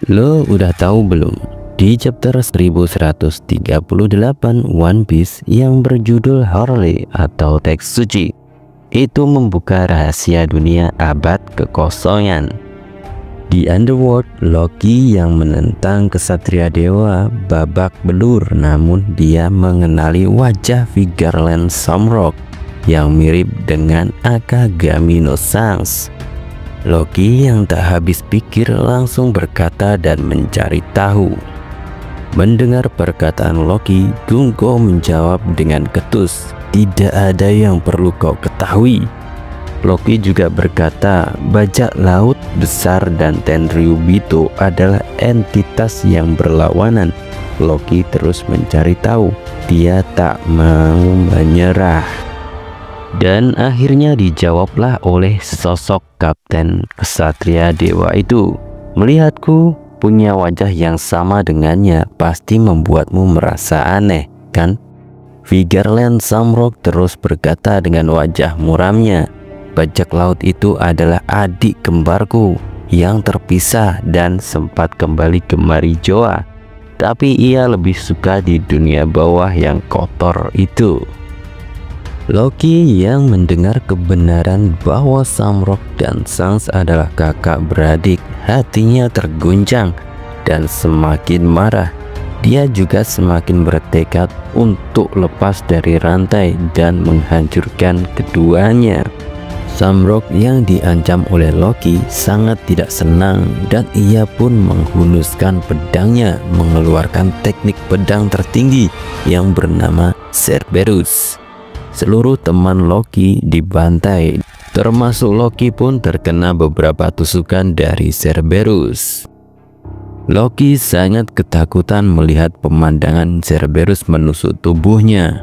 Lo udah tahu belum? Di chapter 1138 One Piece yang berjudul Harley atau teks suci, itu membuka rahasia dunia abad kekosongan. Di Underworld, Loki yang menentang kesatria dewa babak belur, namun dia mengenali wajah Vigarland Samrock yang mirip dengan Akagami no Sans. Loki yang tak habis pikir langsung berkata dan mencari tahu. Mendengar perkataan Loki, Gunko menjawab dengan ketus, "Tidak ada yang perlu kau ketahui." Loki juga berkata, bajak laut besar dan Tenryubito adalah entitas yang berlawanan. Loki terus mencari tahu, dia tak mau menyerah. Dan akhirnya dijawablah oleh sesosok kapten kesatria dewa itu. "Melihatku punya wajah yang sama dengannya pasti membuatmu merasa aneh, kan?" Vigarland Samrock terus berkata dengan wajah muramnya, "Bajak laut itu adalah adik kembarku yang terpisah dan sempat kembali ke Marijoa. Tapi ia lebih suka di dunia bawah yang kotor itu." Loki yang mendengar kebenaran bahwa Samrock dan Sans adalah kakak beradik, hatinya terguncang dan semakin marah. Dia juga semakin bertekad untuk lepas dari rantai dan menghancurkan keduanya. Samrock yang diancam oleh Loki sangat tidak senang dan ia pun menghunuskan pedangnya, mengeluarkan teknik pedang tertinggi yang bernama Cerberus. Seluruh teman Loki dibantai, termasuk Loki pun terkena beberapa tusukan dari Cerberus. Loki sangat ketakutan melihat pemandangan Cerberus menusuk tubuhnya.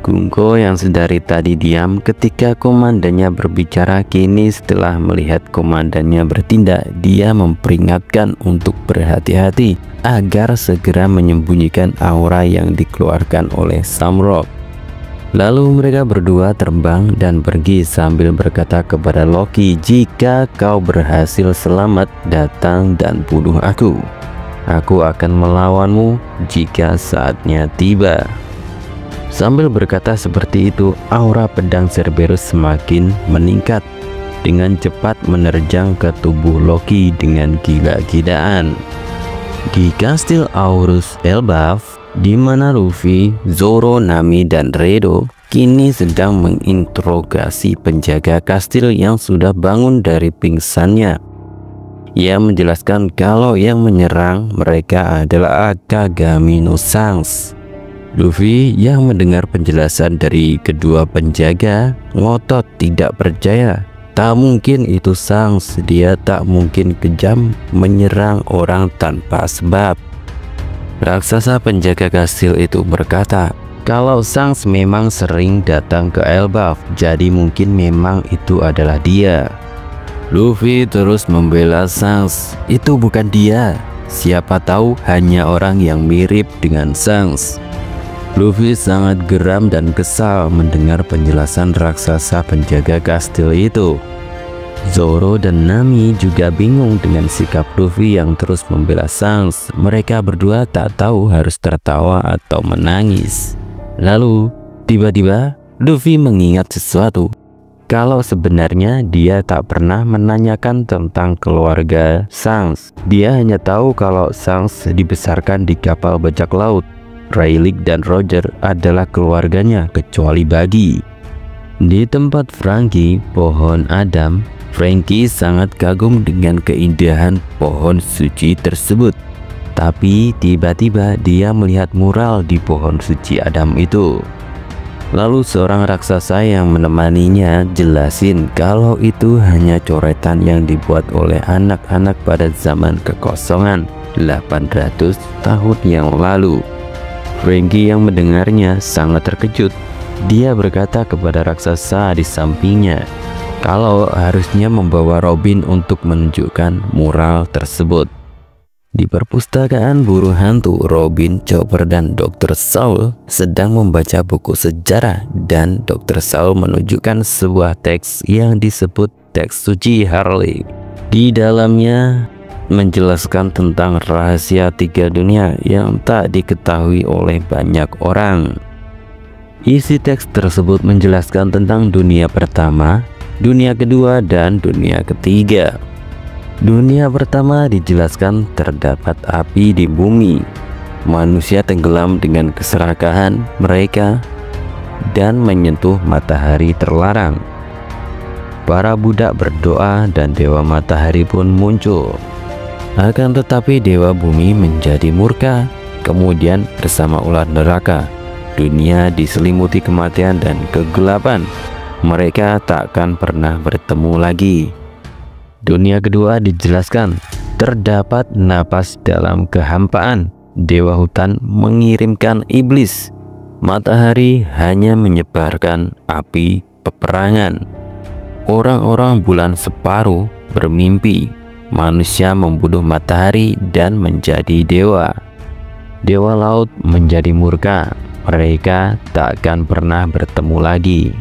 Gunko yang sedari tadi diam ketika komandannya berbicara, kini setelah melihat komandannya bertindak, dia memperingatkan untuk berhati-hati agar segera menyembunyikan aura yang dikeluarkan oleh Samrock. Lalu mereka berdua terbang dan pergi sambil berkata kepada Loki, "Jika kau berhasil selamat, datang dan bunuh aku. Aku akan melawanmu jika saatnya tiba." Sambil berkata seperti itu, aura pedang Cerberus semakin meningkat, dengan cepat menerjang ke tubuh Loki dengan gila-gilaan. Di kastil Aurus Elbaf, di mana Luffy, Zoro, Nami, dan Redo kini sedang menginterogasi penjaga kastil yang sudah bangun dari pingsannya. Ia menjelaskan kalau yang menyerang mereka adalah Akagami no Sans. Luffy yang mendengar penjelasan dari kedua penjaga ngotot tidak percaya. Tak mungkin itu Sans, dia tak mungkin kejam menyerang orang tanpa sebab. Raksasa penjaga kastil itu berkata, kalau Sans memang sering datang ke Elbaf, jadi mungkin memang itu adalah dia. Luffy terus membela Sans, itu bukan dia. Siapa tahu hanya orang yang mirip dengan Sans. Luffy sangat geram dan kesal mendengar penjelasan raksasa penjaga kastil itu. Zoro dan Nami juga bingung dengan sikap Luffy yang terus membela Sans. Mereka berdua tak tahu harus tertawa atau menangis. Lalu, tiba-tiba Luffy mengingat sesuatu. Kalau sebenarnya dia tak pernah menanyakan tentang keluarga Sans. Dia hanya tahu kalau Sans dibesarkan di kapal bajak laut. Rayleigh dan Roger adalah keluarganya kecuali Buggy. Di tempat Franky, pohon Adam, Franky sangat kagum dengan keindahan pohon suci tersebut. Tapi tiba-tiba dia melihat mural di pohon suci Adam itu. Lalu seorang raksasa yang menemaninya jelasin kalau itu hanya coretan yang dibuat oleh anak-anak pada zaman kekosongan 800 tahun yang lalu. Franky yang mendengarnya sangat terkejut. Dia berkata kepada raksasa di sampingnya kalau harusnya membawa Robin untuk menunjukkan mural tersebut. Di perpustakaan burung hantu, Robin, Chopper, dan Dr. Saul sedang membaca buku sejarah dan Dr. Saul menunjukkan sebuah teks yang disebut teks suci Harley. Di dalamnya menjelaskan tentang rahasia tiga dunia yang tak diketahui oleh banyak orang. Isi teks tersebut menjelaskan tentang dunia pertama, dunia kedua, dan dunia ketiga. Dunia pertama dijelaskan terdapat api di bumi. Manusia tenggelam dengan keserakahan mereka dan menyentuh matahari terlarang. Para budak berdoa dan dewa matahari pun muncul. Akan tetapi dewa bumi menjadi murka. Kemudian bersama ular neraka, dunia diselimuti kematian dan kegelapan. Mereka takkan pernah bertemu lagi. Dunia kedua dijelaskan terdapat napas dalam kehampaan. Dewa hutan mengirimkan iblis. Matahari hanya menyebarkan api peperangan. Orang-orang bulan separuh bermimpi. Manusia membunuh matahari dan menjadi dewa. Dewa laut menjadi murka. Mereka takkan pernah bertemu lagi.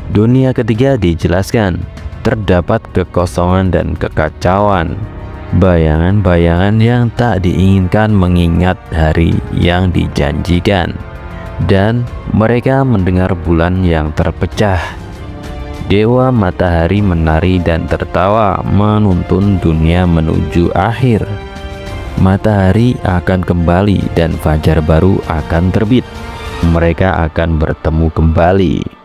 Dunia ketiga dijelaskan terdapat kekosongan dan kekacauan. Bayangan-bayangan yang tak diinginkan mengingat hari yang dijanjikan. Dan mereka mendengar bulan yang terpecah. Dewa matahari menari dan tertawa menuntun dunia menuju akhir. Matahari akan kembali dan fajar baru akan terbit. Mereka akan bertemu kembali.